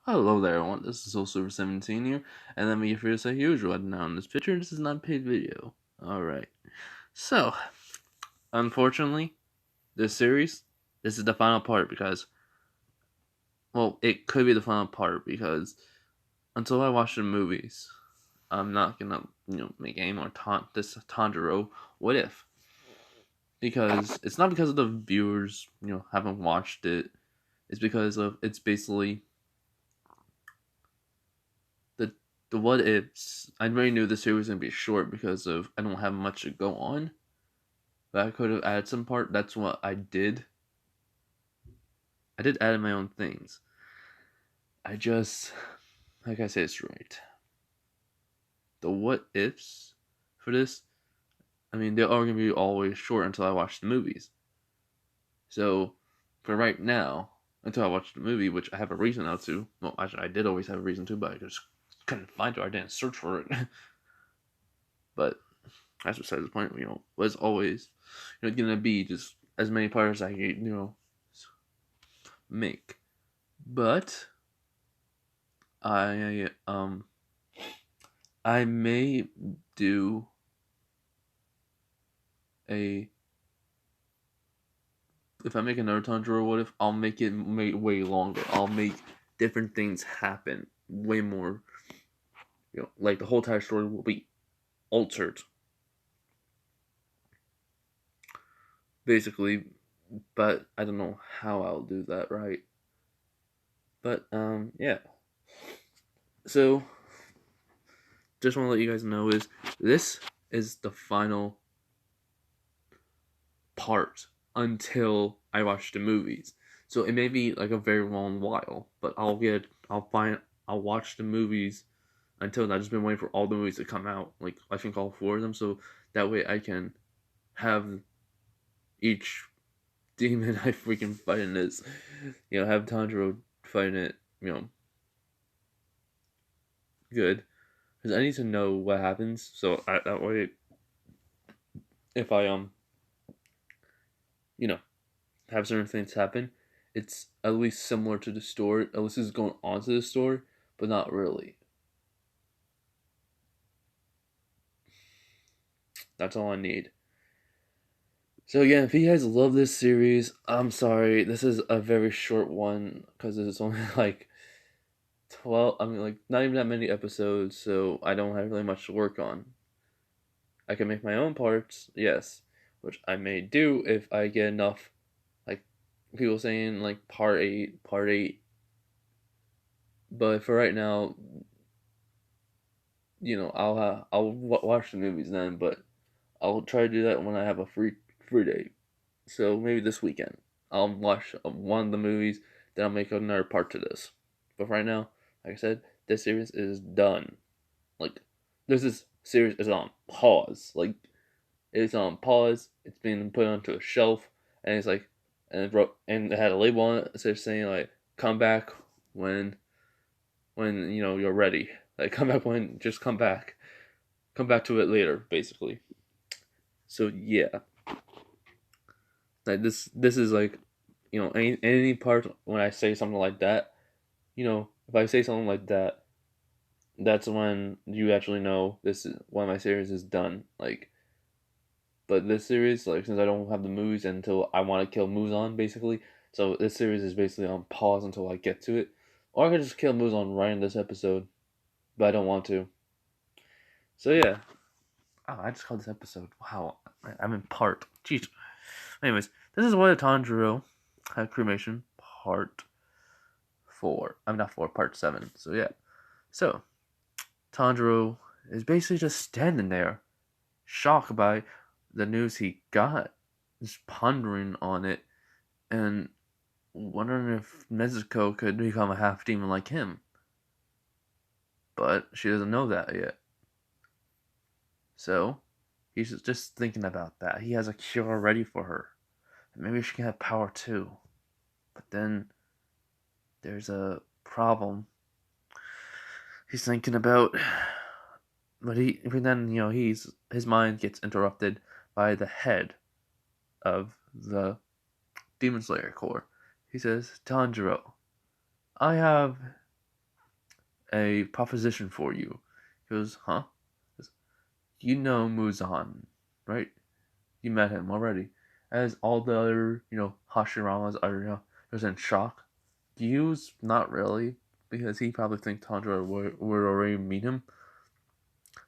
Hello there, everyone. This is Super17 here, and let me first say usual. Now, in this picture, this is not a paid video. Alright. So, unfortunately, this series, this is the final part because, well, it could be the final part because until I watch the movies, I'm not gonna, make any more this Tanjuro What If. Because it's not because of the viewers, haven't watched it. It's because of, it's basically the the what ifs. I already knew the series was gonna be short because of I don't have much to go on. But I could have added some part. That's what I did. I did add my own things. I just, like I said, it's right. The what ifs for this, I mean, they are gonna be always short until I watch the movies. So for right now, until I watch the movie, which I have a reason now to. Well, actually, I did always have a reason to, but I just couldn't find it. Or I didn't search for it. But that's besides the point. Was always, gonna be just as many parts as I could, make. But I may do a if I make another Tanjuro what if I'll make it way longer. I'll make different things happen way more. Like the whole entire story will be altered, basically. But I don't know how I'll do that, right? But yeah. So just want to let you guys know this is the final part until I watch the movies. So it may be like a very long while, but I'll watch the movies until I've just been waiting for all the movies to come out. Like I think all four of them, so that way I can have each demon I freaking fight in this. Have Tanjiro fighting it, good. Because I need to know what happens, so that way, if I you know, have certain things happen, it's at least similar to the story. At least it's going on to the story, but not really. That's all I need. So again, if you guys love this series, I'm sorry. This is a very short one because it's only like 12. I mean, like not even that many episodes, so I don't have really much to work on. I can make my own parts, yes, which I may do if I get enough. Like people saying, like part eight. But for right now, I'll watch the movies then, but I'll try to do that when I have a free day. So maybe this weekend I'll watch one of the movies, then I'll make another part to this. But right now, like I said, this series is done. Like this series is on pause. Like it's on pause. It's being put onto a shelf, and it's like, and it had a label on it. So saying like, come back when you're ready. Like come back when just come back to it later, basically. So yeah, like this is like, any part when I say something like that, if I say something like that, that's when you actually know this is one of my series is done. Like, but this series, like, since I don't have the movies until I want to kill Muzan, basically, so this series is basically on pause until I get to it, or I could just kill Muzan right in this episode, but I don't want to. So yeah. Oh, I just called this episode. Wow, I'm in part. Jeez. Anyways, this is what a Tanjiro cremation part 4. I'm not 4, part 7. So yeah. So Tanjiro is basically just standing there, shocked by the news he got, just pondering on it, and wondering if Nezuko could become a half demon like him. But she doesn't know that yet. So he's just thinking about that. He has a cure ready for her. Maybe she can have power too. But then there's a problem he's thinking about. But then his mind gets interrupted by the head of the Demon Slayer Corps. He says, Tanjiro, I have a proposition for you. He goes, huh? He goes, you know Muzan, right? You met him already. As all the other, Hashiramas are, just in shock. Yu's not really, because he probably thinks Tanjiro would already meet him.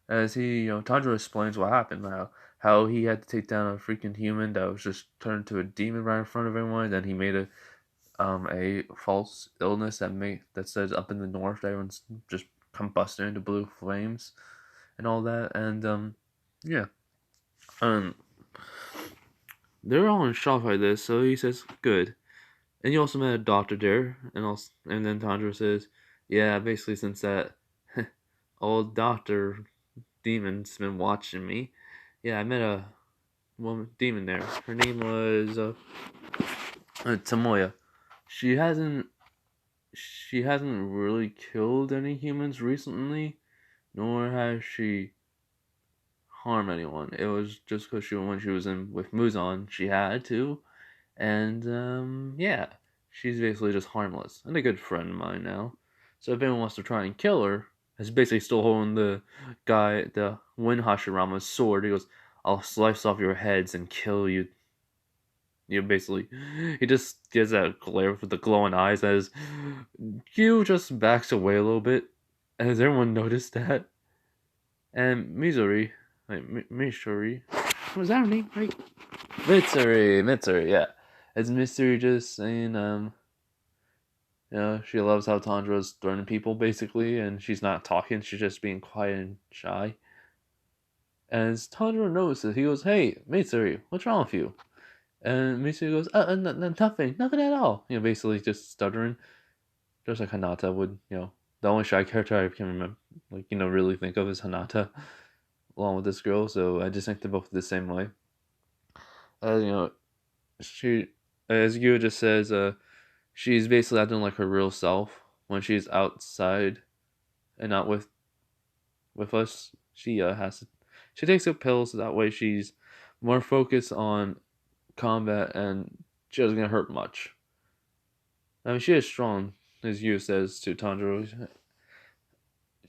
As Tanjiro explains what happened, how he had to take down a freaking human that was just turned to a demon right in front of everyone. Then he made a false illness that says up in the north everyone's just combusting into blue flames and all that. And yeah, um, they're all in shock by this. So he says, "Good." And you also met a doctor there, and then Tanjiro says, "Yeah, basically since that old doctor demon's been watching me, yeah, I met a woman demon there. Her name was Tomoya. She hasn't she hasn't really killed any humans recently, nor has she harmed anyone. It was just because when she was in with Muzan, she had to, and yeah, she's basically just harmless and a good friend of mine now. So if anyone wants to try and kill her, he's basically still holding the Win Hashirama's sword. He goes, "I'll slice off your heads and kill you." Basically, he just gives that glare with the glowing eyes as you just backs away a little bit. Has everyone noticed that? And Mizuri, Mishori, was that her name, right? Mitsuri, yeah. As Mitsuri just saying, she loves how Tanjiro's threatening people, basically, and she's not talking, she's just being quiet and shy. As Tanjiro notices, he goes, "Hey, Mitsuri, what's wrong with you?" And Mitsuri goes, nothing, nothing at all. Basically just stuttering, just like Hinata would, The only shy character I can remember, really think of is Hinata, along with this girl, so I just think they're both the same way. As, she, as Yu just says, she's basically acting like her real self when she's outside and not with us. She takes up pills so that way she's more focused on combat and she doesn't get hurt much. I mean, she is strong, as Yu says to Tanjiro,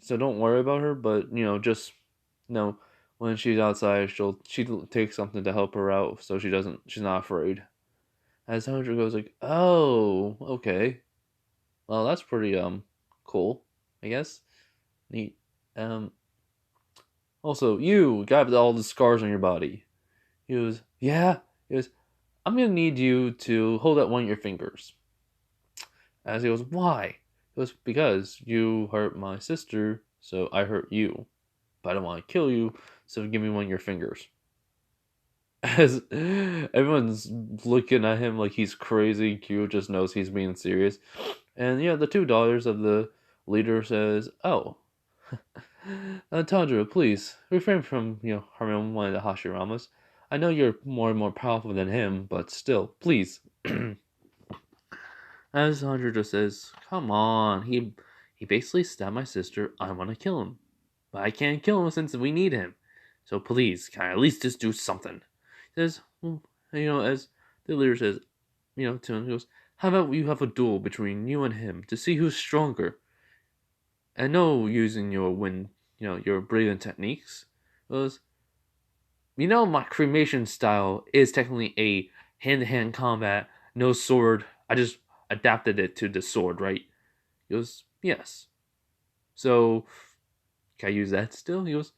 so don't worry about her. But just when she's outside, she'll take something to help her out, so she's not afraid. As Tanjiro goes like, "Oh, okay. Well, that's pretty cool, I guess. Neat. Um Also, you got all the scars on your body." He goes, "Yeah." He goes, "I'm gonna need you to hold out one of your fingers." As he goes, "Why?" He goes, "Because you hurt my sister, so I hurt you. But I don't want to kill you, so give me one of your fingers." As everyone's looking at him like he's crazy, Q just knows he's being serious. And the two daughters of the leader says, "Oh, Tanjiro, please refrain from harming one of the Hashiramas. I know you're more and more powerful than him, but still, please." As Tanjiro just says, "Come on, he basically stabbed my sister. I want to kill him, but I can't kill him since we need him. So please, can I at least just do something?" He says, as the leader says, to him, he goes, "How about you have a duel between you and him to see who's stronger? I know using your breathing techniques. Was my cremation style is technically a hand-to-hand combat, no sword. I just adapted it to the sword, right?" He goes, "Yes. So can I use that still?" He goes,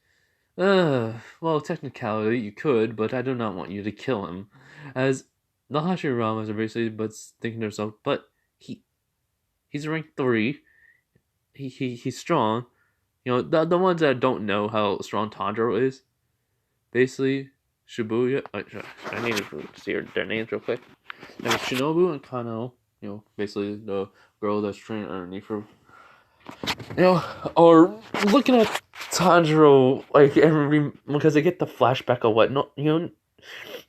well, technicality you could, but I do not want you to kill him." As the Hashiramas are basically but thinking to themselves, but he's ranked 3. He's strong. The ones that don't know how strong Tanjiro is, basically Shibuya. I need to see their names real quick. There's Shinobu and Kano. Basically the girl that's training underneath her. Or looking at Tanjiro because they get the flashback of what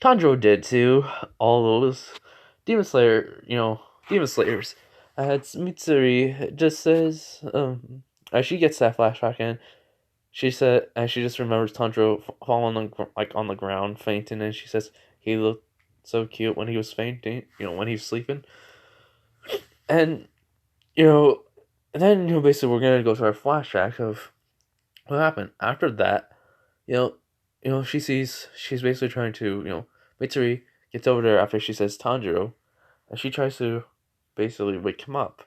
Tanjiro did to all those Demon Slayer, Demon Slayers. It's Mitsuri just says, as she gets that flashback in, she said, and she just remembers Tanjiro falling on the ground, fainting, and she says he looked so cute when he was fainting, when he was sleeping, and you know, And then basically we're gonna go to our flashback of what happened after that. You know, she's basically trying to Mitsuri gets over there after she says Tanjiro, and she tries to basically wake him up.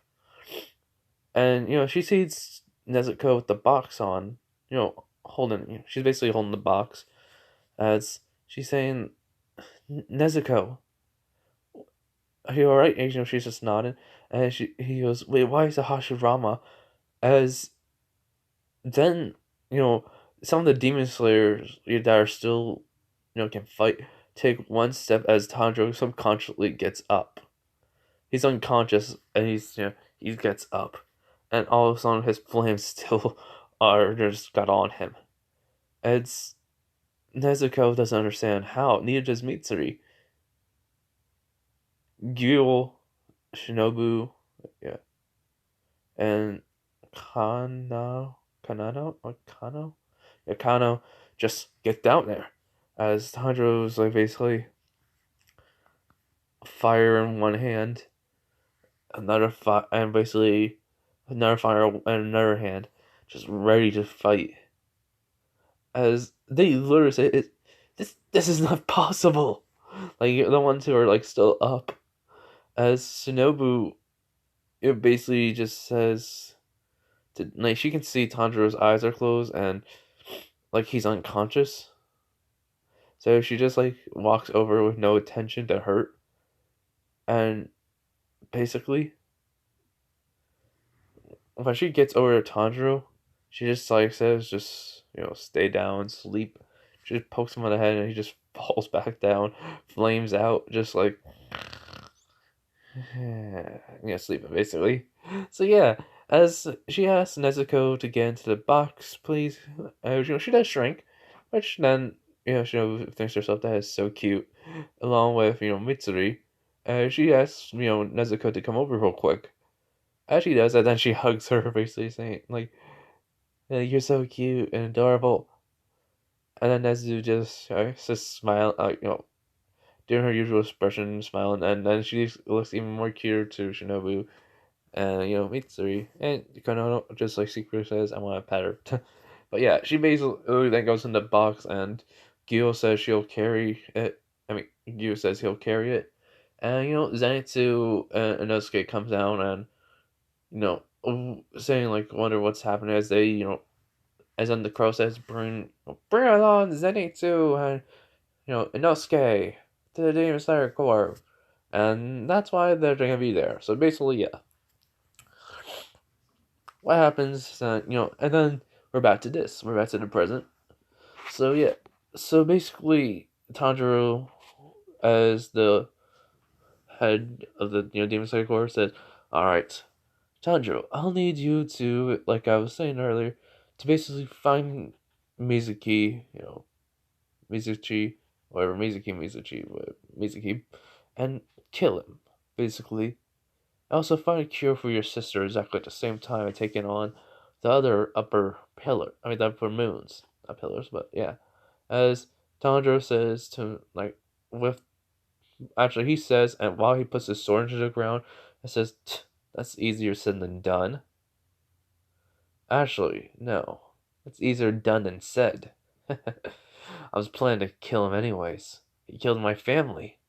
And she sees Nezuko with the box on, holding. She's basically holding the box as she's saying, "Nezuko, are you all right?" And, she's just nodding, and he goes, "Wait, why is it Hashirama?" As then some of the demon slayers that are still can fight take one step as Tanjiro subconsciously gets up. He's unconscious and he gets up, and all of a sudden his flames still are just got on him. It's Nezuko doesn't understand how. Neither does Mitsuri. Gyul, Shinobu, yeah, and Kanano or Kano, yeah, Kano just get down there as Tanjiro's like basically fire in one hand, another fire, and basically another fire in another hand, just ready to fight. As they literally say, this is not possible. Like the ones who are like still up, as Shinobu, it basically just says to like she can see Tanjiro's eyes are closed and like he's unconscious. So she just like walks over with no attention to hurt, and basically when she gets over to Tanjiro, she just like says, just stay down, sleep. She just pokes him on the head, and he just falls back down, flames out, just like sleeping basically. So yeah, as she asks Nezuko to get into the box, please, she does shrink, which then she thinks to herself that is so cute, along with Mitsuri. She asks Nezuko to come over real quick. As she does that, then she hugs her, basically saying like, "You're so cute and adorable." And then Nezu just smile, doing her usual expression, smiling, and then she looks even more cuter to Shinobu and Mitsuri, and Konono just like secretly says, "I want to pet her." But yeah, she basically then goes in the box, and Gyo says she'll carry it. I mean, Gyo says he'll carry it, and Zenitsu and Inosuke comes down and saying like, wonder what's happening as they as then the crow says, bring on Zenitsu and Inosuke to the Demon Slayer Corps, and that's why they're gonna be there. So basically, yeah. What happens? And then we're back to this. We're back to the present. So yeah. So basically, Tanjiro, as the head of the Demon Slayer Corps, said, "All right, Tanjiro, I'll need you to, like I was saying earlier, to basically find Mizuki, Mizuchi, whatever Mizuki, and kill him. Basically, also find a cure for your sister exactly at the same time and taking on the other upper pillar. I mean, the upper moons, not pillars, but yeah." As Tanjiro says to like with actually he says, and while he puts his sword into the ground, it says, "That's easier said than done." Actually, no, it's easier done than said. I was planning to kill him anyways. He killed my family.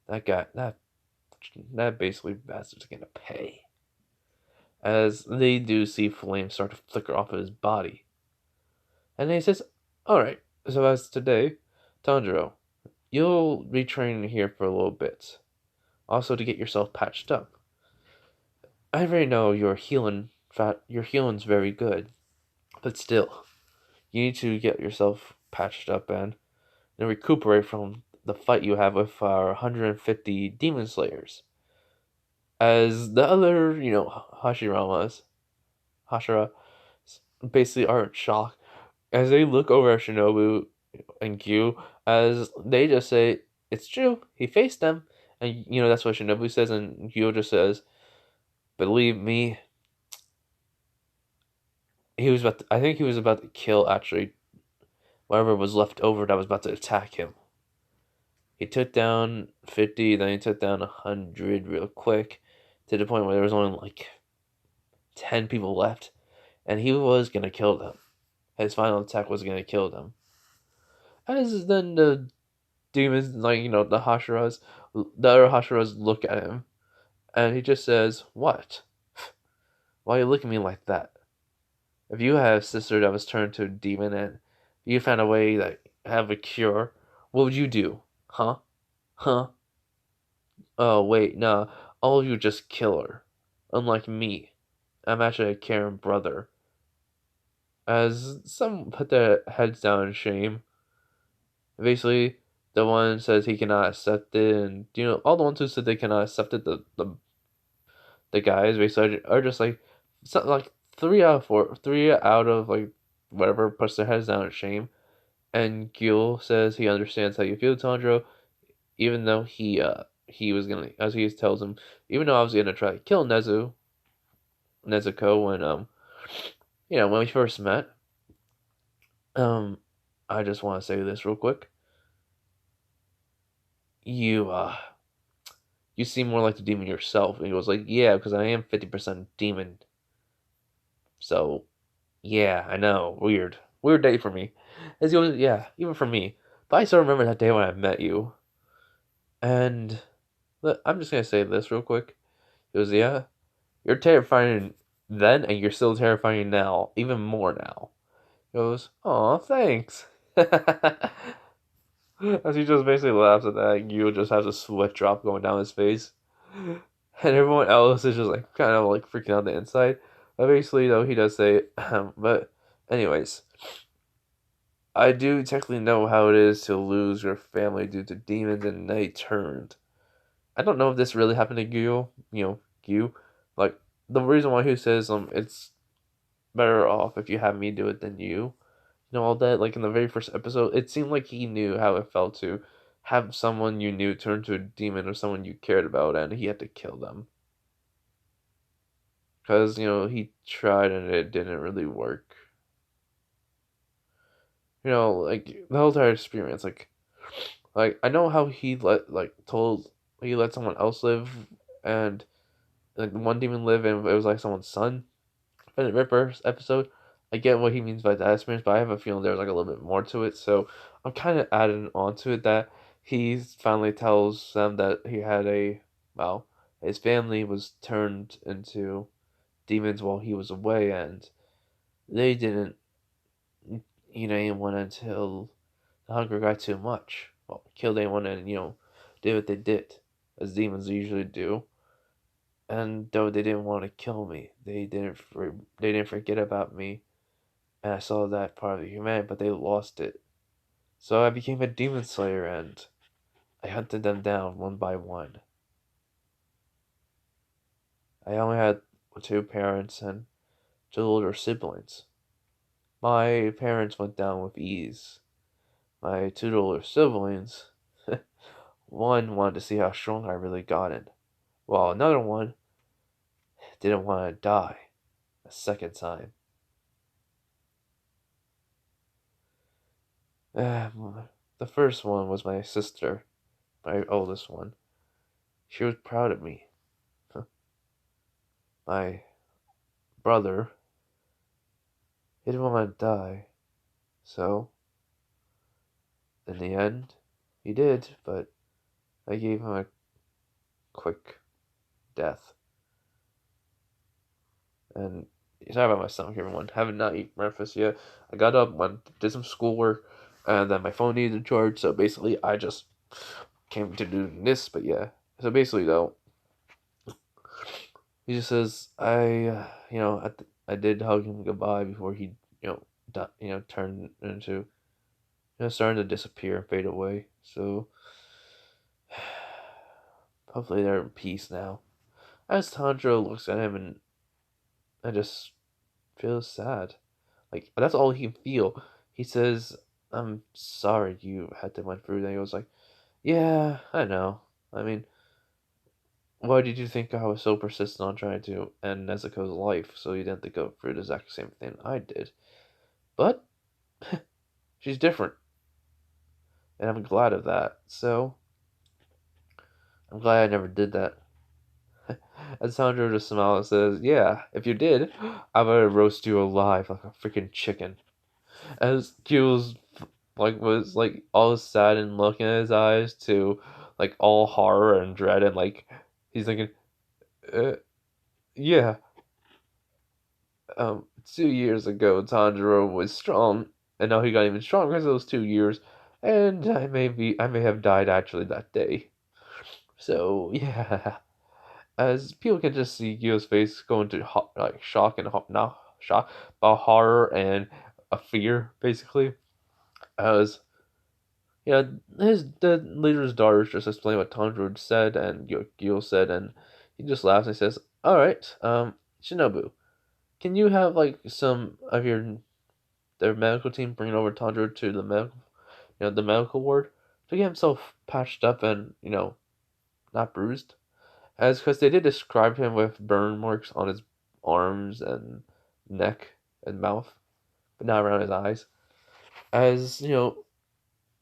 That guy, that basically bastard's gonna pay. As they do see flames start to flicker off of his body. And he says, "Alright, so as today, Tanjiro, you'll be training here for a little bit. Also to get yourself patched up. I already know your healing's very good, but still, you need to get yourself patched up and recuperate from the fight you have with our 150 demon slayers." As the other, Hashira, basically are in shock as they look over at Shinobu and Gyu, as they just say, "It's true, he faced them." And that's what Shinobu says, and Gyu just says, "Believe me, I think he was about to kill actually whatever was left over that was about to attack him. He took down 50, then he took down 100 real quick, to the point where there was only like 10 people left, and he was gonna kill them. His final attack was gonna kill them. As then the demons, like, the Hashiras, the other Hashiras look at him, and he just says, "What? Why you look at me like that? If you had a sister that was turned to a demon and you found a way that have a cure, what would you do? Huh? Huh? Oh, wait, nah. All of you just kill her. Unlike me. I'm actually a caring brother." As some put their heads down in shame, basically, the one says he cannot accept it, and all the ones who said they cannot accept it, the guys basically are just like something like 3 out of 4, 3 out of like whatever puts their heads down in shame. And Gil says he understands how you feel, Tanjiro, even though he was gonna, as he tells him, even though I was gonna try to kill Nezuko when when we first met. Um, I just want to say this real quick. You you seem more like the demon yourself. And he was like, yeah, because I am 50% demon. So yeah, I know, weird day for me. As he was, yeah, even for me. But I still remember that day when I met you. And I'm just gonna say this real quick. He goes, yeah, you're terrifying then, and you're still terrifying now, even more now. He goes, "Aw, thanks." As he just basically laughs at that, and you just has a sweat drop going down his face, and everyone else is just like kind of like freaking out the inside. But basically, though, he does say, but anyways, I do technically know how it is to lose your family due to demons and night turned. I don't know if this really happened to Gyu, Gyu. Like, the reason why he says it's better off if you have me do it than you. All that, like in the very first episode, it seemed like he knew how it felt to have someone you knew turn to a demon or someone you cared about, and he had to kill them. Because, he tried and it didn't really work. Like the whole entire experience, like I know how he let someone else live, and like one demon live, and it was like someone's son in the very first episode. I get what he means by that experience, but I have a feeling there's like a little bit more to it. So I'm kind of adding on to it that he finally tells them that he had his family was turned into demons while he was away, and they didn't eat anyone until the hunger got too much. Well, killed anyone and did what they did, as demons usually do. And though they didn't want to kill me, they didn't forget about me, and I saw that part of humanity, but they lost it. So I became a demon slayer, and I hunted them down one by one. I only had 2 parents and 2 older siblings. My parents went down with ease. My 2 older siblings, one wanted to see how strong I really gotten, while another one didn't want to die a second time. The first one was my sister, my oldest one. She was proud of me. My brother, he didn't want to die, so in the end, he did, but I gave him a quick death. And sorry about my stomach, everyone. Haven't not eaten breakfast yet. I got up, did some schoolwork, and then my phone needed to charge, so basically I just came to do this, but yeah. So basically, though, he just says, I did hug him goodbye before he, turned into, starting to disappear and fade away. So, hopefully they're in peace now. As Tanjiro looks at him, and I just feels sad. Like, that's all he can feel. He says, I'm sorry you had to went through that. He was like, yeah, I know. I mean, why did you think I was so persistent on trying to end Nezuko's life so you didn't have to go through the exact same thing I did? But she's different, and I'm glad of that. So I'm glad I never did that. And Tanjiro just smiles and says, "Yeah, if you did, I would roast you alive like a freaking chicken." As Kyu's was all sad and looking at his eyes to all horror and dread and he's thinking, uh, "Yeah, 2 years ago Tanjiro was strong, and now he got even stronger because of those 2 years, and I may have died actually that day." So yeah. As people can just see Gio's face go into shock and not shock, but horror and a fear, basically. As the leader's daughters just explain what Tanjiro said and Gio said, and he just laughs and he says, "All right, Shinobu, can you have some of their medical team bring over Tanjiro to the medical ward to get himself patched up and not bruised?" As because they did describe him with burn marks on his arms and neck and mouth, but not around his eyes. As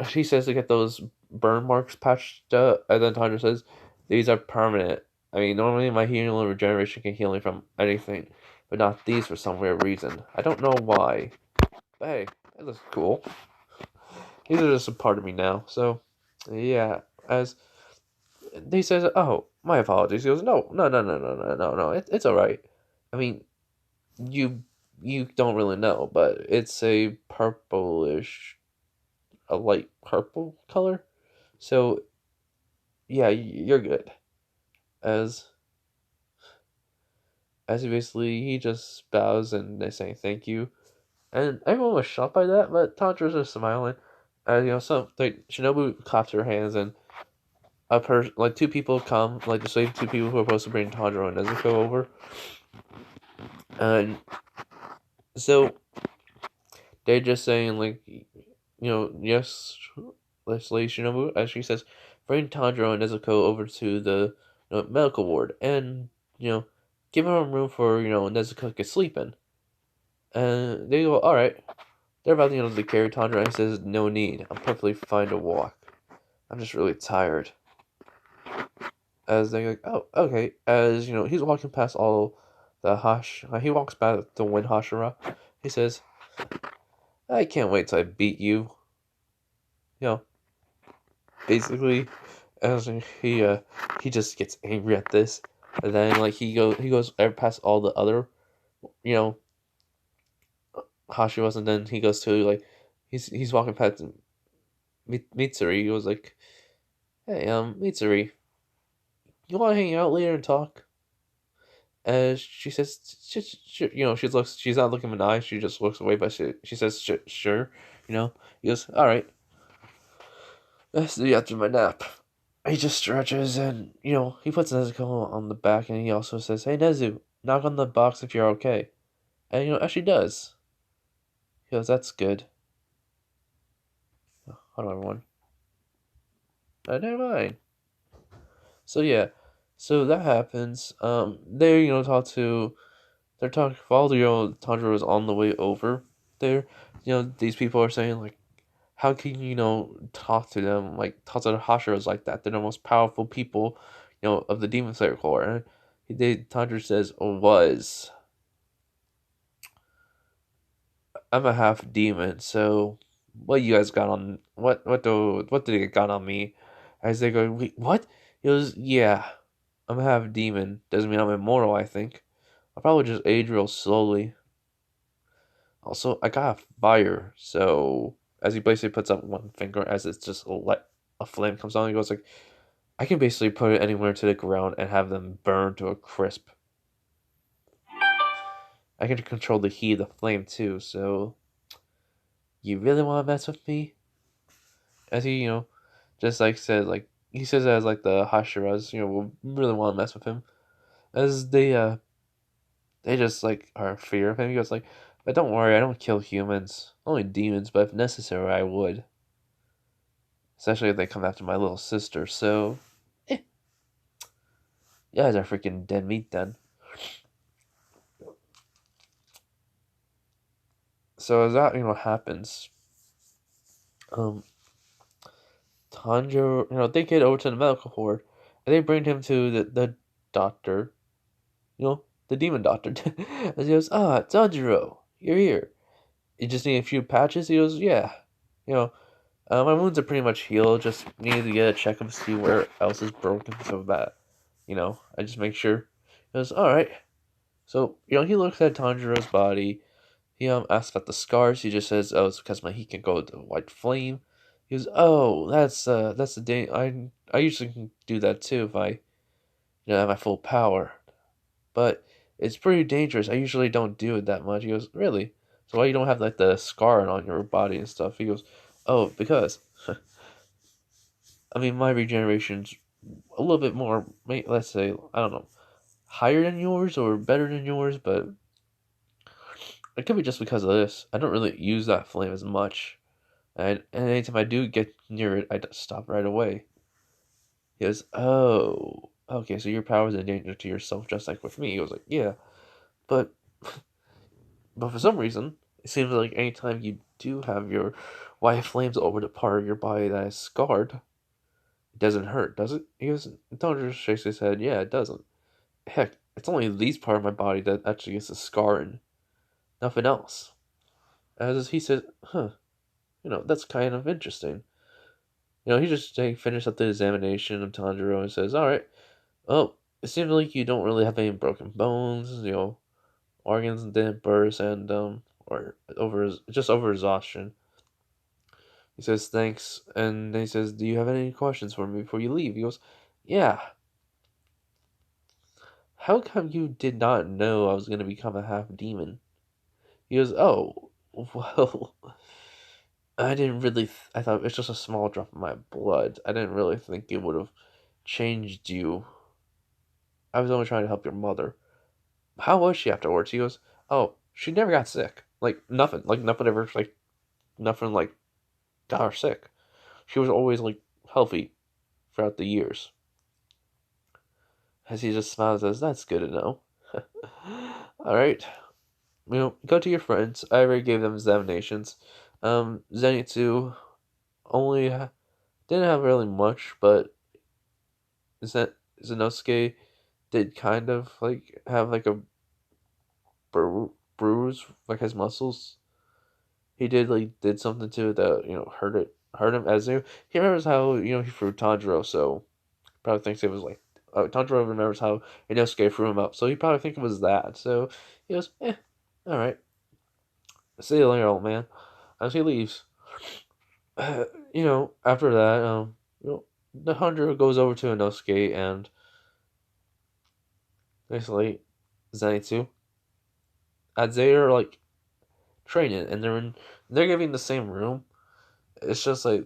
she says to get those burn marks patched up, and then Tanjiro says these are permanent. I mean, normally my healing and regeneration can heal me from anything, but not these for some weird reason. I don't know why. But hey, that looks cool. These are just a part of me now. So, yeah. As he says, "Oh, my apologies." He goes, "No, no, no, no, no, no, no, no. It's all right. I mean, you you don't really know, but it's a purplish, a light purple color. So yeah, you're good." As he just bows and they say thank you, and everyone was shocked by that, but Tanjiro's just smiling. Some Shinobu claps her hands and two people come, the same two people who are supposed to bring Tanjiro and Nezuko over, and so they're just saying yes, let's Lady Shinobu, as she says, bring Tanjiro and Nezuko over to the medical ward and give them room for Nezuko to sleep in. And they go, all right. They're about to carry Tanjiro, and he says, "No need. I'm perfectly fine to walk. I'm just really tired." As they're like, "Oh, okay." As he's walking past all the he walks back to Win Hashira. He says, "I can't wait till I beat you." You know, basically, as he just gets angry at this, and then he goes past all the other you know Hashiras, and then he goes to he's walking past Mitsuri. He goes like, "Hey, Mitsuri, you want to hang out later and talk?" She says, she's not looking him in the eye. She just looks away, but she says, Sure." He goes, "All right, let's do after my nap." He just stretches and he puts Nezuko on the back, and he also says, "Hey Nezu, knock on the box if you're okay." And as she does, he goes, "That's good." Hold on, everyone. Never mind. So yeah, so that happens. They talk to they're talking while Tanjiro is on the way over there. These people are saying how can you talk to them talk to the Hashiras like that? They're the most powerful people of the Demon Slayer Corps. And Tanjiro says, "Was I'm a half demon, so what you guys got on what did it got on me?" As they go, "Wait, what?" He goes, "Yeah, I'm a half demon. Doesn't mean I'm immortal. I think I'll probably just age real slowly. Also, I got a fire." So as he basically puts up one finger, as it's just a flame comes on, he goes like, "I can basically put it anywhere to the ground and have them burn to a crisp. I can control the heat of the flame too. So you really want to mess with me?" As he just says he says as the Hashiras will really want to mess with him, as they just are in fear of him. He goes like, "But don't worry, I don't kill humans, only demons. But if necessary, I would. Especially if they come after my little sister. So, eh, you guys are freaking dead meat then." So as that happens, um, Tanjiro they get over to the medical ward, and they bring him to the doctor. the demon doctor. And he goes, ah, Tanjuro, you're here. You just need a few patches? He goes, yeah. You know, my wounds are pretty much healed. Just needed to get a checkup to see where else is broken so that, I just make sure. He goes, alright. So, he looks at Tanjiro's body. He asks about the scars. He just says, oh, it's because my heat can go to white flame. He goes, oh, that's the day. I usually can do that too if I, have my full power. But it's pretty dangerous. I usually don't do it that much. He goes, really? So why you don't have like the scar on your body and stuff? He goes, oh, because I mean my regeneration's a little bit more. Let's say I don't know, higher than yours or better than yours, but it could be just because of this. I don't really use that flame as much, and anytime I do get near it, I just stop right away. He goes, oh, okay, so your power is a danger to yourself, just like with me. He goes like, yeah, but for some reason, it seems like anytime you do have your white flames over the part of your body that is scarred, it doesn't hurt, does it? He goes, Don just shakes his head, yeah, it doesn't. Heck, it's only these part of my body that actually gets a scar and nothing else. As he said, huh, that's kind of interesting. He just finished up the examination of Tanjiro and says, alright, oh, it seems like you don't really have any broken bones, organs didn't burst and or over exhaustion. He says thanks, and then he says, "Do you have any questions for me before you leave?" He goes, "Yeah. How come you did not know I was going to become a half demon?" He goes, "Oh, well, I didn't really. I thought it's just a small drop of my blood. I didn't really think it would have changed you. I was only trying to help your mother. How was she afterwards?" He goes, "Oh, she never got sick. Like nothing ever like nothing like got her sick. She was always like healthy throughout the years." As he just smiles and says, "That's good to know." Alright. Go to your friends. I already gave them examinations. Zenitsu only didn't have really much, but Zenosuke did kind of like have like a bruise, like his muscles. He did something to it that hurt him. As he remembers how he threw Tanjiro, so probably thinks it was like Tanjiro remembers how Inosuke threw him up, so he probably think it was that. So he goes, all right, see you later, old man. As he leaves, after that, the Tanjiro goes over to Inosuke and basically Zenitsu, as they are like training and they're giving the same room. It's just like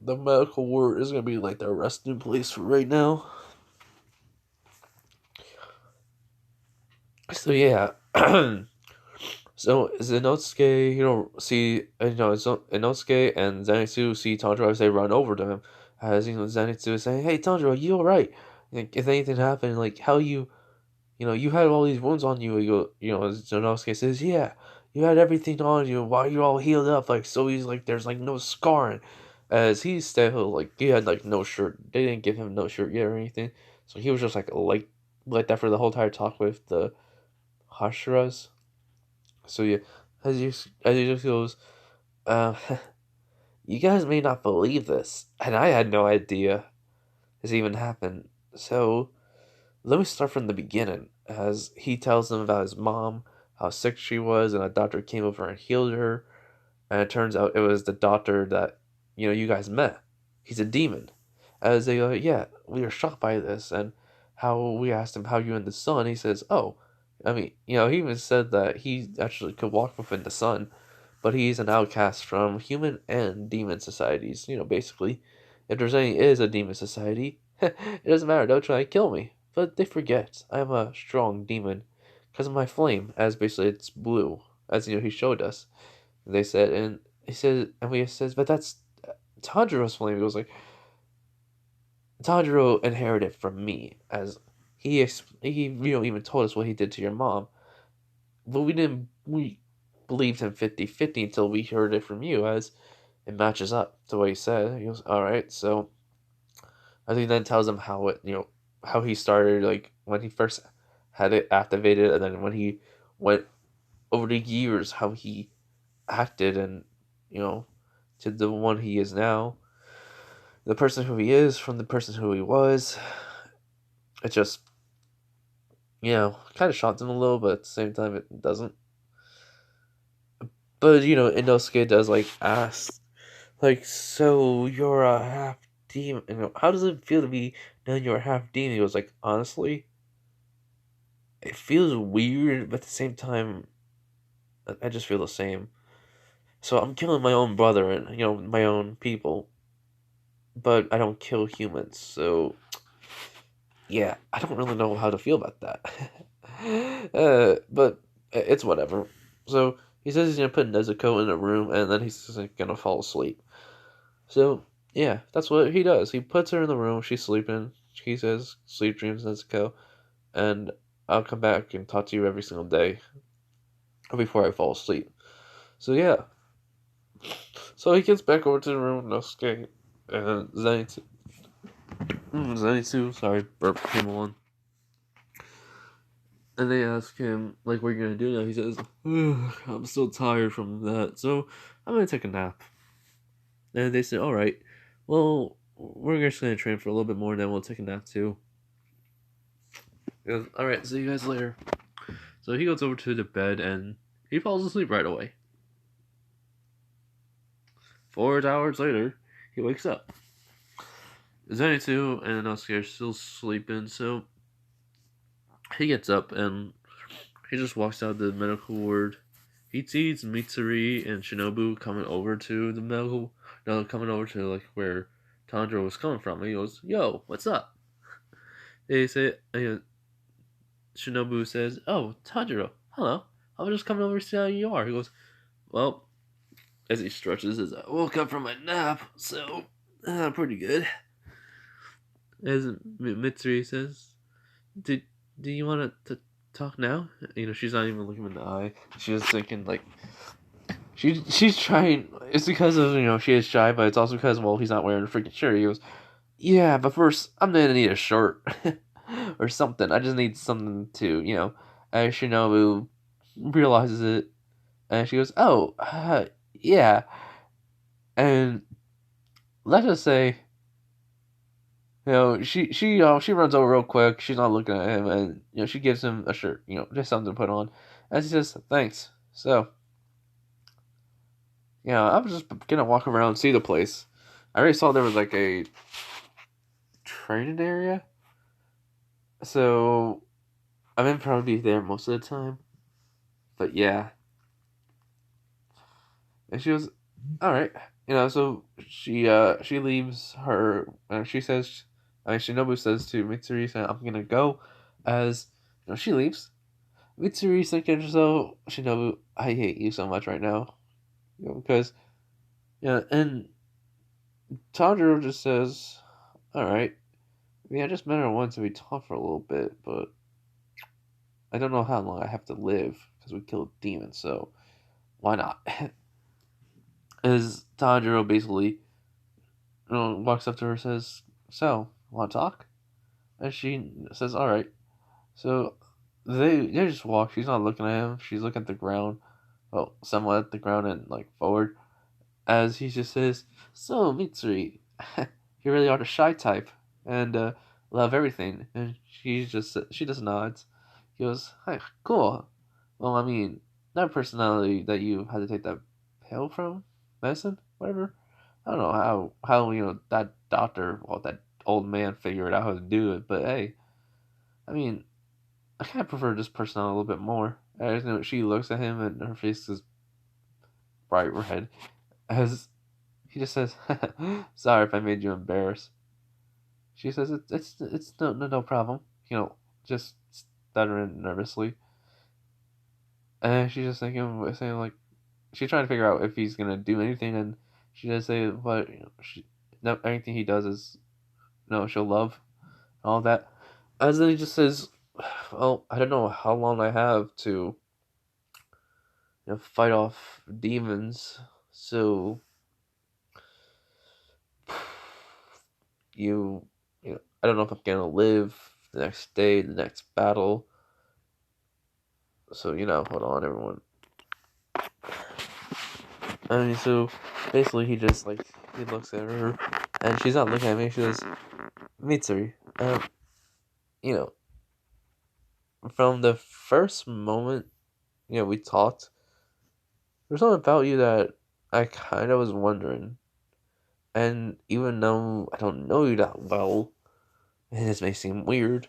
the medical ward is gonna be like their resting place for right now. So yeah. So Inosuke, see, Inosuke and Zenitsu see Tanjiro as they run over to him. As Zenitsu is saying, "Hey Tanjiro, you alright? Like, if anything happened, like how you had all these wounds on you." Inosuke says, "Yeah, you had everything on you. Why you all healed up? Like so he's like there's like no scarring." As he's still like he had like no shirt. They didn't give him no shirt yet or anything, so he was just like that for the whole entire talk with the Hashiras. So yeah, as he just goes, uh, you guys may not believe this, and I had no idea this even happened. So let me start from the beginning. As he tells them about his mom, how sick she was, and a doctor came over and healed her, and it turns out it was the doctor that you guys met. He's a demon. As they go, yeah, we were shocked by this, and how we asked him how you in the sun. He says, oh, I mean, he even said that he actually could walk within the sun, but he's an outcast from human and demon societies. Basically, if there's any is a demon society, it doesn't matter. They'll try to kill me, but they forget I'm a strong demon because of my flame. As basically it's blue, as he showed us. They said, and he said, and we says, but that's Tanjiro's flame. He goes like, Tanjiro inherited from me, as he even told us what he did to your mom, but we believed him 50-50 until we heard it from you, as it matches up to what he said. He goes, all right, so I think then tells him how he started, like when he first had it activated, and then when he went over the years, how he acted, and you know, to the one he is now, the person who he is from the person who he was, it just kind of shocked him a little, but at the same time, it doesn't. But Inosuke does like ask, like, so you're a half demon. How does it feel to be knowing you're a half demon? He was like, honestly, it feels weird, but at the same time, I just feel the same. So I'm killing my own brother and my own people, but I don't kill humans. So yeah, I don't really know how to feel about that. But it's whatever. So he says he's gonna put Nezuko in a room, and then he's just gonna fall asleep. So yeah, that's what he does. He puts her in the room. She's sleeping. He says, "Sleep dreams, Nezuko," and I'll come back and talk to you every single day before I fall asleep. So yeah. So he gets back over to the room, Nosuke, and Zenitsu, sorry, burp came on. And they ask him, like, what are you going to do now? He says, I'm still tired from that, so I'm going to take a nap. And they say, alright, well, we're just going to train for a little bit more, and then we'll take a nap too. He goes, alright, see you guys later. So he goes over to the bed, and he falls asleep right away. 4 hours later, he wakes up. Zenitsu and Inosuke are still sleeping, so he gets up and he just walks out the medical ward. He sees Mitsuri and Shinobu coming over to the medical, no, coming over to like where Tanjuro was coming from. And he goes, "Yo, what's up?" They say, Shinobu says, "Oh, Tanjuro, hello. I was just coming over to see how you are." He goes, "Well," as he stretches, "As I woke up from my nap, so pretty good." As Mitsuri says, "Do you want to talk now?" She's not even looking him in the eye. She's thinking like she's trying. It's because of she is shy, but it's also because he's not wearing a freaking shirt. He goes, "Yeah, but first I'm gonna need a shirt or something. I just need something to As Shinobu realizes it, and she goes, "Oh, yeah." And let's just say, she runs over real quick. She's not looking at him, and she gives him a shirt, just something to put on. And he says, "Thanks." So, I'm just gonna walk around and see the place. I already saw there was like a training area, so I'm gonna probably be there most of the time. But yeah, and she was all right. So she leaves her. She says, Shinobu says to Mitsuri, "I'm gonna go." As she leaves. Mitsuri's thinking, "So Shinobu, I hate you so much right now, because And Tanjiro just says, "All right, I just met her once and we talked for a little bit, but I don't know how long I have to live because we killed demons, so why not?" As Tanjiro basically walks up to her and says, "So, want to talk?" And she says, "All right." So they just walk. She's not looking at him. She's looking at the ground. Well, somewhat at the ground and like forward. As he just says, "So Mitsuri, you really are the shy type and love everything." And she just nods. He goes, "Hi, cool. Well, I mean, that personality that you had to take that pill from, medicine, whatever. I don't know how that doctor, that old man figured out how to do it, but hey, I mean, I kind of prefer this personality a little bit more." As she looks at him and her face is bright red. As he just says, "Sorry if I made you embarrassed." She says, "It's no problem." Just stuttering nervously, and she's just saying like she's trying to figure out if he's gonna do anything, and she does say, "But no, anything he does is she'll love and all that." As then he just says, "Well, I don't know how long I have to fight off demons, so." you I don't know if I'm gonna live the next day, the next battle, So, hold on, everyone. I mean, so basically, he just like he looks at her, and she's not looking at me. She goes, "Mitsuri, you know, from the first moment we talked, there's something about you that I kind of was wondering, and even though I don't know you that well, and this may seem weird,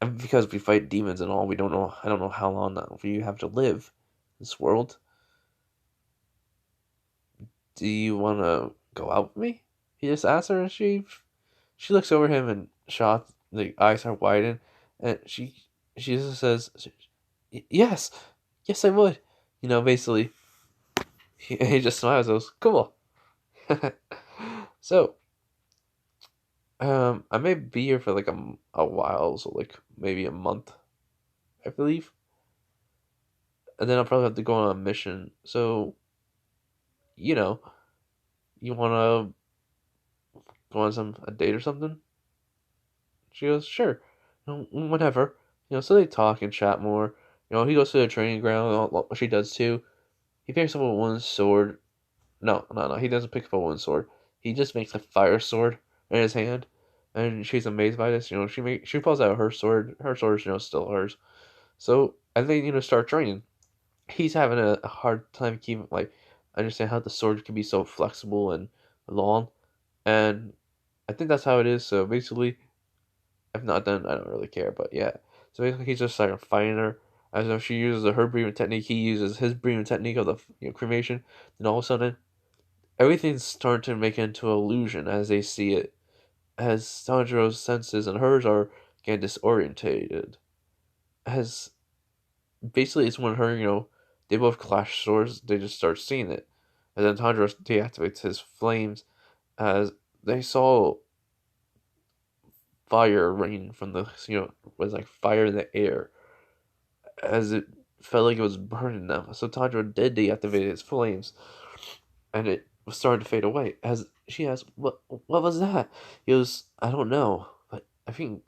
and because we fight demons and all, we don't know. I don't know how long that you have to live in this world. Do you want to go out with me?" He just asked her, and she looks over him and shocked. The eyes are widened, and she just says, "Yes, yes, I would." Basically, he just smiles. And goes, "Cool." So, I may be here for like a while, so like maybe a month, I believe, and then I'll probably have to go on a mission. So, you know, you wanna go on a date or something? She goes, "Sure, whatever." So they talk and chat more. He goes to the training ground. What she does too. He picks up a one sword. No, no, no. He doesn't pick up a one sword. He just makes a fire sword in his hand, and she's amazed by this. She pulls out her sword. Her sword is still hers. So and they start training. He's having a hard time keeping like understand how the sword can be so flexible and long, and I think that's how it is. So basically, if not, then I don't really care. But yeah, so basically he's just like fighting her. As if she uses her breathing technique, he uses his breathing technique of the cremation. Then all of a sudden, everything's starting to make into illusion as they see it. As Tanjiro's senses and hers are getting disorientated. As basically it's when they both clash swords, they just start seeing it. And then Tanjiro deactivates his flames as they saw fire raining from the was like fire in the air as it felt like it was burning them. So Tanjiro did deactivate his flames, and it was starting to fade away. As she asked, "What was that?" He goes, "I don't know, but I think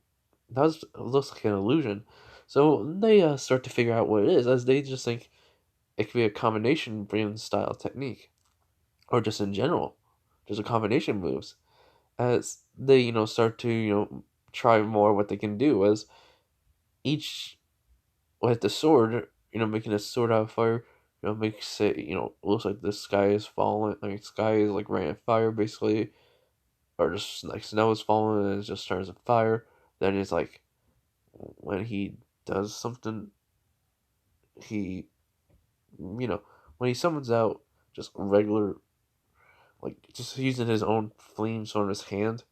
looks like an illusion." So they start to figure out what it is, as they just think it could be a combination brain style technique, or just in general, just a combination moves. As they start to try more what they can do, as each with the sword, making a sword out of fire, makes it, looks like the sky is falling, like sky is like raining fire basically, or just like snow is falling and it just turns to fire. Then it's like when he does something, he, when he summons out just regular, like just using his own flame sword in his hand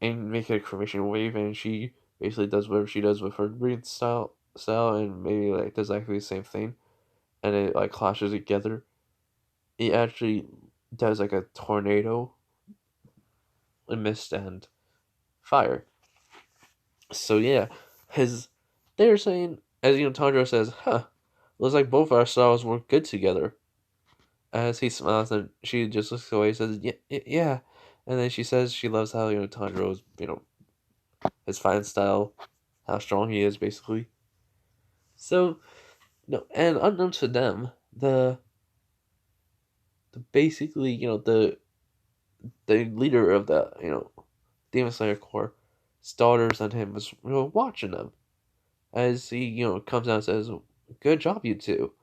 and make a cremation wave, and she basically does whatever she does with her breathing style, and maybe like does exactly the same thing, and it like clashes together. It actually does like a tornado, a mist, and fire. So yeah, his they're saying, as Tanjiro says, "Huh, looks like both our styles work good together." As he smiles, and she just looks away and says, "Yeah, yeah," and then she says she loves how Tanjiro's his fine style, how strong he is basically. So no, and unknown to them, the basically the leader of the Demon Slayer Corps, his daughters and him was watching them as he comes out and says, "Good job, you two."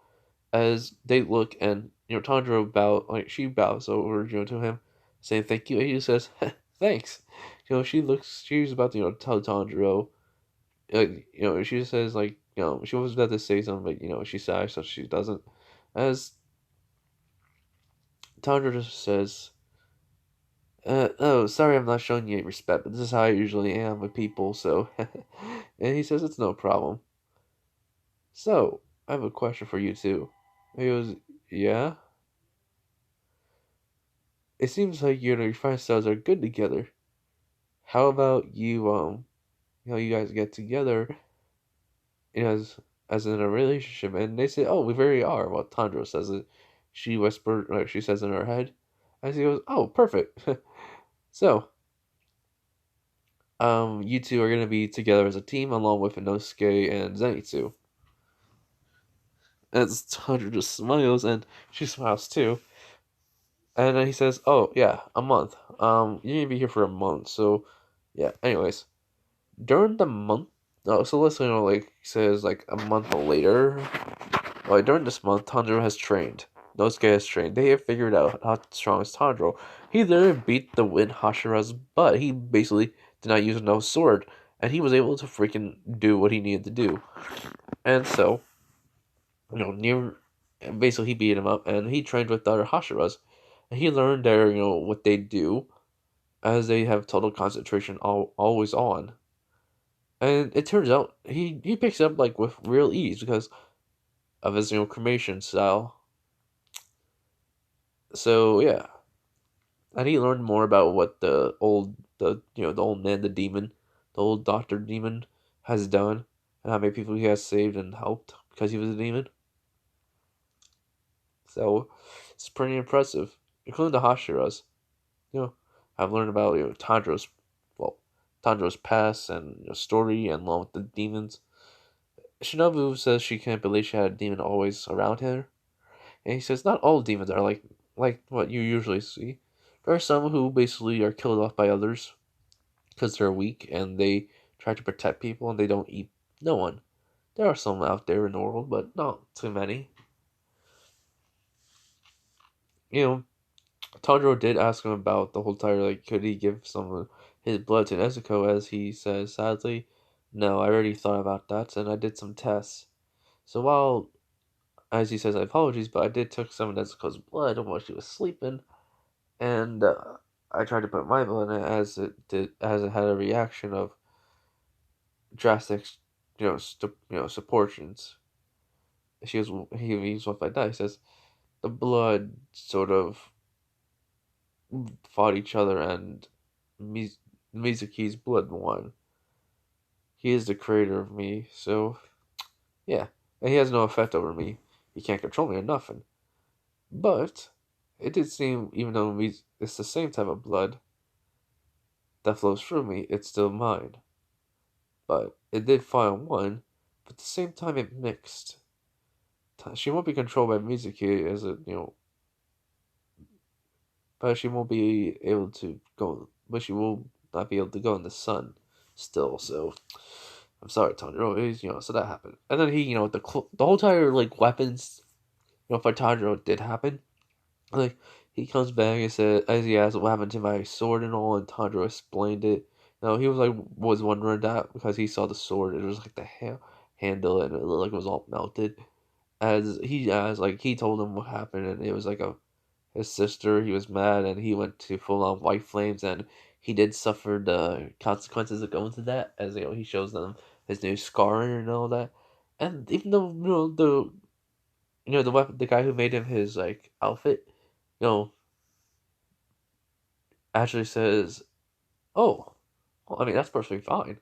As they look, and Tanjiro she bows over to him, saying thank you, and he says thanks. She's about to tell Tanjiro, she says like she was about to say something, but she's shy, so she doesn't. As Tanjiro just says, "Oh, sorry, I'm not showing you any respect, but this is how I usually am with people." So, and he says it's no problem. So, I have a question for you too. He goes, "Yeah, it seems like your fine styles are good together. How about you guys get together, as in a relationship?" And they say, "Oh, we very are." Well, Tandro says it. She whispered, like she says in her head, as he goes, "Oh, perfect." So, you two are gonna be together as a team along with Inosuke and Zenitsu. And Tanjiro just smiles, and she smiles too. And then he says, "Oh yeah, a month. You need to be here for a month." So, yeah. Anyways, during the month, so let's say, like says like a month later. Like during this month, Tanjiro has trained. Nosuke has trained. They have figured out how strong is Tanjiro. He literally beat the Wind Hashira's butt. He basically did not use no sword, and he was able to freaking do what he needed to do. And so, near basically he beat him up, and he trained with the other Hashiras, and he learned their what they do, as they have total concentration always on. And it turns out he picks up like with real ease because of his cremation style. So yeah, and he learned more about what the old man, the demon, the old doctor demon, has done, and how many people he has saved and helped because he was a demon. So it's pretty impressive, including the Hashiras. I've learned about well, Tanjiro's past and story, and along with the demons. Shinobu says she can't believe she had a demon always around her, and he says not all demons are like what you usually see. There are some who basically are killed off by others because they're weak and they try to protect people and they don't eat no one. There are some out there in the world, but not too many. You know, Tanjiro did ask him about the whole entire like, could he give some of his blood to Nezuko? As he says sadly, no, I already thought about that and I did some tests. So while, as he says, I apologize, but I did took some of Nezuko's blood while she was sleeping, and I tried to put my blood in it as it had a reaction of drastic, proportions. He was like that. He says the blood sort of fought each other, and Mizuki's blood won. He is the creator of me, so yeah, and he has no effect over me. He can't control me or nothing. But it did seem, even though it's the same type of blood that flows through me, it's still mine. But it did find one, but at the same time it mixed. She won't be controlled by Mizuki as a but she won't be able to go. But she will not be able to go in the sun still. So I'm sorry, Tanjiro. So that happened, and then he, the whole entire like weapons, for Tanjiro did happen. Like he comes back and said, as he asked what happened to my sword and all, and Tanjiro explained it. No, he was wondering that because he saw the sword. It was like the handle, and it looked like it was all melted. As like he told him what happened, and it was like a his sister. He was mad, and he went to full on white flames, and he did suffer the consequences of going to that. As he shows them his new scarring and all that. And even though the weapon, the guy who made him his like outfit, you know, actually says, "Oh, well, I mean that's perfectly fine."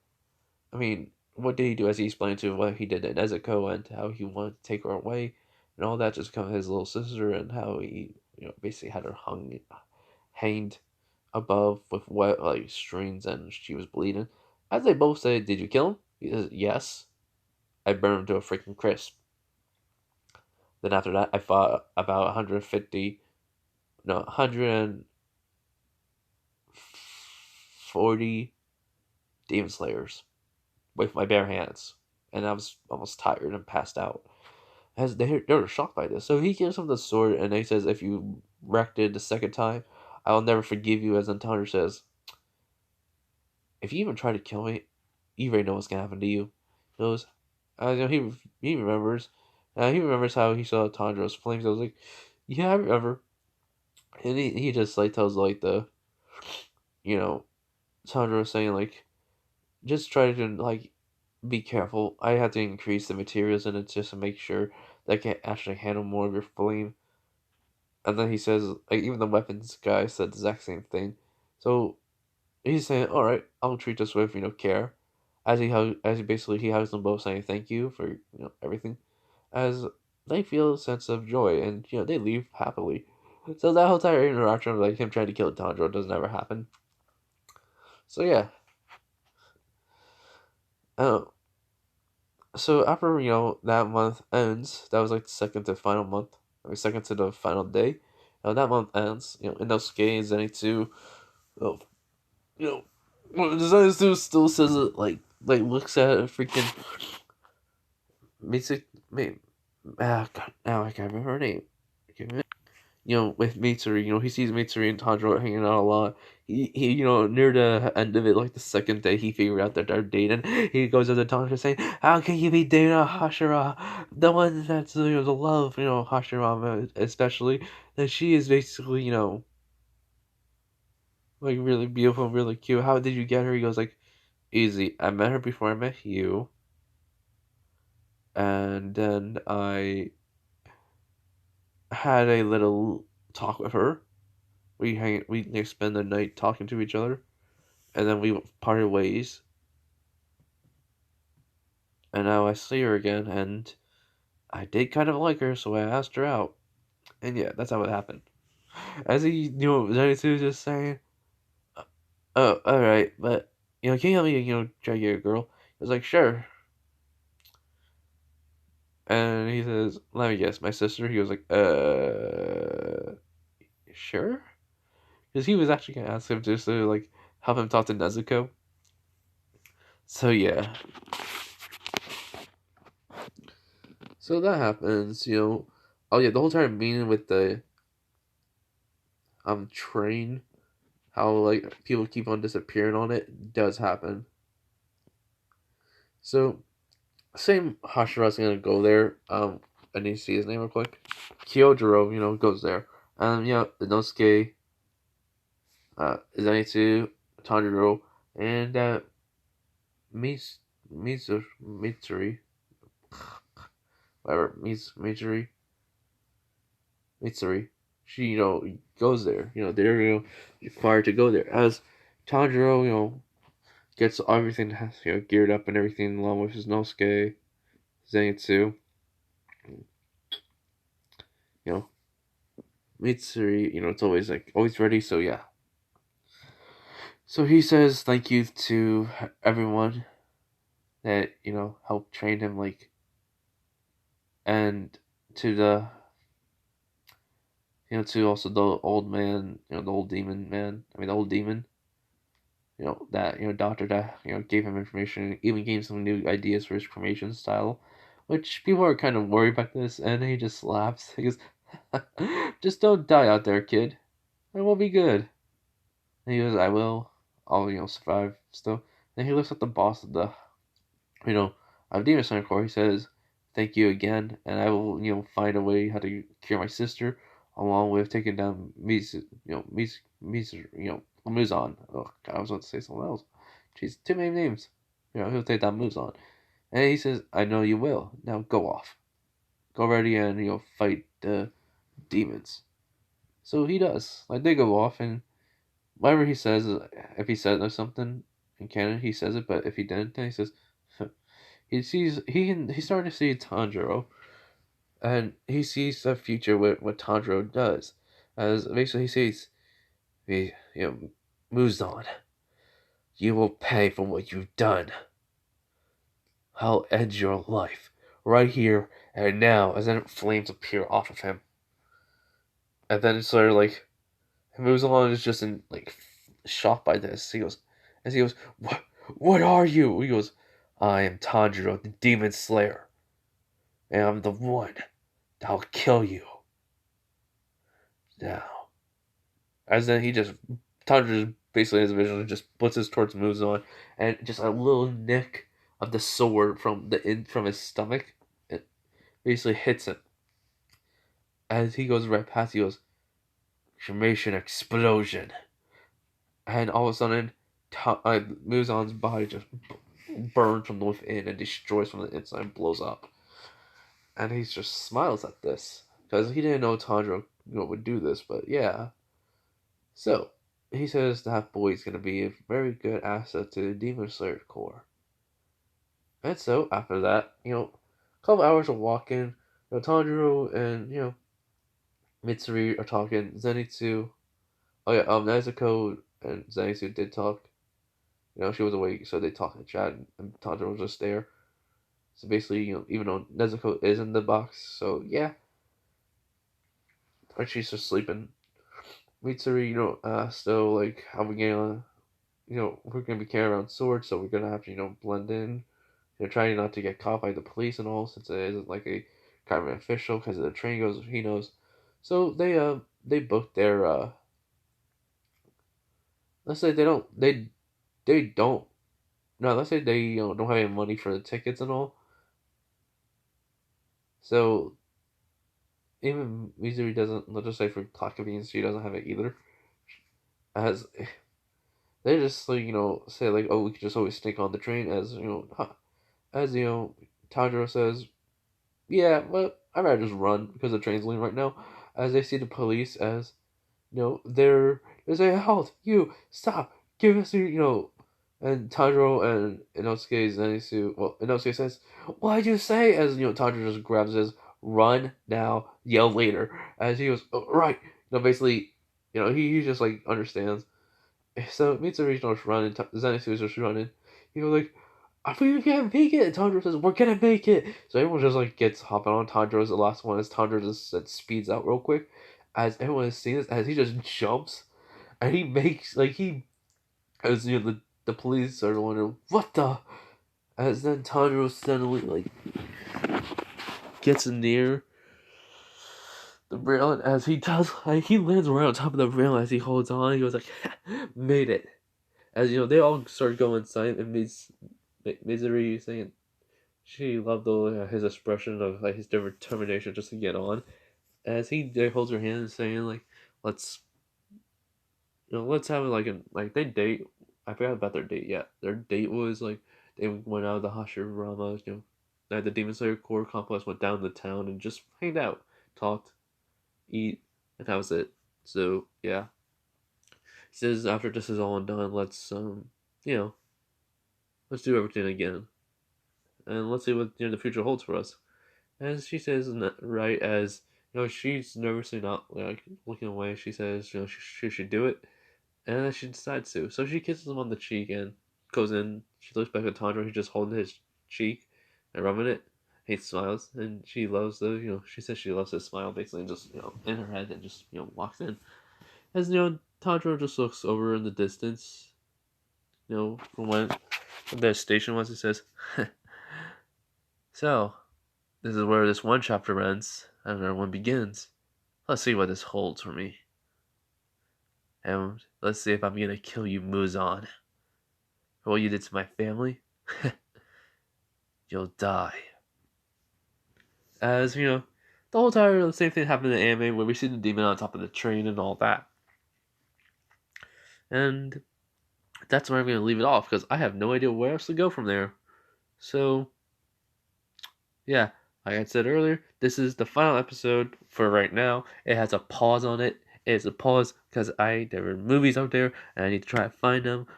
I mean, what did he do? As he explained to what he did to Nezuko and how he wanted to take her away, and all that, just become his little sister, and how he basically had her hanged above with wet like strings, and she was bleeding. As they both say, "Did you kill him?" He says, "Yes, I burned him to a freaking crisp." Then after that, I fought about 150, no, 140 demon slayers with my bare hands, and I was almost tired and passed out. As they were shocked by this, so he gives him the sword, and he says, "If you wrecked it the second time, I will never forgive you." As Antonio says, "If you even try to kill me, you already know what's gonna happen to you." He goes, he remembers. He remembers how he saw Tanjiro's flames. I was like, "Yeah, I remember." And he just like tells like you know Tanjiro saying like, just try to like be careful. I had to increase the materials in it just to make sure that I can actually handle more of your flame. And then he says, like, even the weapons guy said the exact same thing. So he's saying, "All right, I'll treat this with care." As he basically he hugs them both, saying thank you for everything, as they feel a sense of joy, and they leave happily. So that whole entire interaction of like him trying to kill Tanjiro doesn't ever happen. So yeah, Oh, so after that month ends, that was like the second to final month, or second to the final day. That month ends. Inosuke and Zenitsu, oh, you know, well, Zenitsu still says it like looks at a freaking Mitsu. God, now I can't remember her name. With Mitsuri, he sees Mitsuri and Tanjiro hanging out a lot. He near the end of it, like the second day, he figured out that they're dating. He goes up to Tanjiro saying, "How can you be dating a Hashira, the one that's the love, Hashirama especially, that she is basically, like really beautiful, really cute. How did you get her?" He goes like, "Easy. I met her before I met you, and then I had a little talk with her. We spend the night talking to each other." And then we parted ways, and now I see her again, and I did kind of like her, so I asked her out. And yeah, that's how it happened. As he, Zenitsu was just saying, "Oh, alright, but, can you help me, try to get a girl?" I was like, "Sure." And he says, "Let me guess, my sister?" He was like, sure? Because he was actually going to ask him just to, like, help him talk to Nezuko. So yeah. So that happens. Oh yeah, the whole time meeting with the train, how like people keep on disappearing on it does happen. So same Hashira's gonna go there. I need to see his name real quick. Kyojiro, goes there. Inosuke, Zenitsu, Tanjuro, and Mitsuri, whatever, Mitsuri. She, goes there. They're required to go there. As Tanjiro, gets everything geared up and everything along with his Nosuke, Zenitsu, you know, Mitsuri, it's always like always ready, so yeah. So he says thank you to everyone that, helped train him and to the to also the old man, the old demon man. I mean the old demon, that, doctor that, gave him information, even gave some new ideas for his cremation style. Which people are kind of worried about this, and he just laughs. He goes, "Just don't die out there, kid. It will be good." And he goes, "I will. I'll, survive still." Then he looks at the boss of the, you know, of Demon Slayer Corps. He says, "Thank you again, and I will, find a way how to cure my sister, along with taking down Muzan." Oh, God, I was about to say something else. Jeez, too many names. He'll take down Muzan. And he says, "I know you will. Now go off. Go ready and, fight the demons." So he does. Like, they go off, and whatever he says, if he says something in canon, he says it. But if he didn't, then he says, he's starting to see Tanjiro, and he sees the future with what Tanjiro does, as basically he sees, moves on. You will pay for what you've done. I'll end your life right here and now. As then flames appear off of him, and then it's sort of like moves on is just in like shocked by this. He goes, What are you?" He goes, "I am Tanjiro, the Demon Slayer, and I'm the one that'll kill you now." As then Tanjiro basically his vision just puts his torch, moves on, and just a little nick of the sword from his stomach, it basically hits him. As he goes right past, he goes, "Cremation explosion," and all of a sudden, Muzan's body just burns from the within and destroys from the inside and blows up. And he just smiles at this because he didn't know Tanjiro would do this, but yeah. So he says that boy is going to be a very good asset to the Demon Slayer Corps. And so after that, a couple hours of walking, Tanjiro and Mitsuri are talking. Zenitsu, oh yeah, Nezuko and Zenitsu did talk. she was awake, so they talked and chat, and Tanjiro was just there. So basically, even though Nezuko is in the box, so yeah, and she's just sleeping. Mitsuri, still like how we gonna, we're gonna be carrying around swords, so we're gonna have to, blend in. Trying not to get caught by the police and all, since it isn't like a government official because of the train goes, he knows. So they booked their let's say they don't no let's say they don't have any money for the tickets and all. So even Missouri doesn't, let's just say for plot convenience, she doesn't have it either. As they just like say like, oh, we could just always sneak on the train, as as Tanjiro says, yeah, but I'd rather just run because the train's leaving right now. As they see the police, as they say, halt, you stop, give us your and Tanjiro and Inosuke Zenitsu. Well, Inosuke says, "Why'd you say?" As Tanjiro just grabs his, "Run now, yell later." As he goes, oh, right. Basically, he just like understands. So Mitsuri's just running, Zenitsu is just running. He goes like, "I think we can't make it." And Tanjiro says, "We're gonna make it." So everyone just like gets hopping on. Tanjiro's the last one, as Tanjiro just speeds out real quick. As everyone is seeing this, as he just jumps and he makes like he as the police are wondering what the, as then Tanjiro suddenly like gets near the rail, and as he does, like, he lands right on top of the rail. As he holds on, he goes like, "Made it." As they all start going inside, and Mizuri saying she loved his expression of like his determination just to get on. As he holds her hand, saying like, "Let's let's have like they date." I forgot about their date. Yeah, their date was like they went out of the Hashirama. At the Demon Slayer core complex, went down the town and just hanged out, talked, eat, and that was it. So yeah, he says after this is all done, let's you know, let's do everything again, and let's see what the future holds for us. As she says, right as she's nervously not like looking away. She says, she should do it, and then she decides to. So she kisses him on the cheek and goes in. She looks back at Tanjiro. He's just holding his cheek and rubbing it. He smiles, and she loves she says she loves his smile, basically, and just in her head, and just walks in. As Tanjiro just looks over in the distance. From when the station was, he says, "So this is where this one chapter ends, and another one begins. Let's see what this holds for me, and let's see if I'm gonna kill you, Muzan, for what you did to my family." You'll die. As the whole time the same thing happened in the anime where we see the demon on top of the train and all that. And that's where I'm gonna leave it off because I have no idea where else to go from there. So yeah, like I said earlier, this is the final episode for right now. It has a pause on it. It's a pause because there are movies out there and I need to try to find them,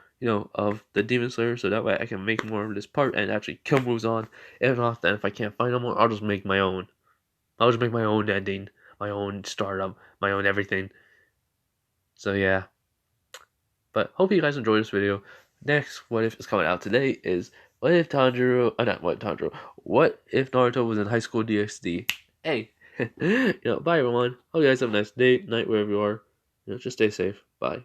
of the Demon Slayer, so that way I can make more of this part and actually kill moves on. If not, then if I can't find them more, I'll just make my own. I'll just make my own ending, my own startup, my own everything. So yeah. But hope you guys enjoyed this video. Next, what if is coming out today is what if Tanjiro, not what Tanjiro, what if Naruto was in high school DxD? Hey, bye everyone. Hope you guys have a nice day, night, wherever you are. Just stay safe. Bye.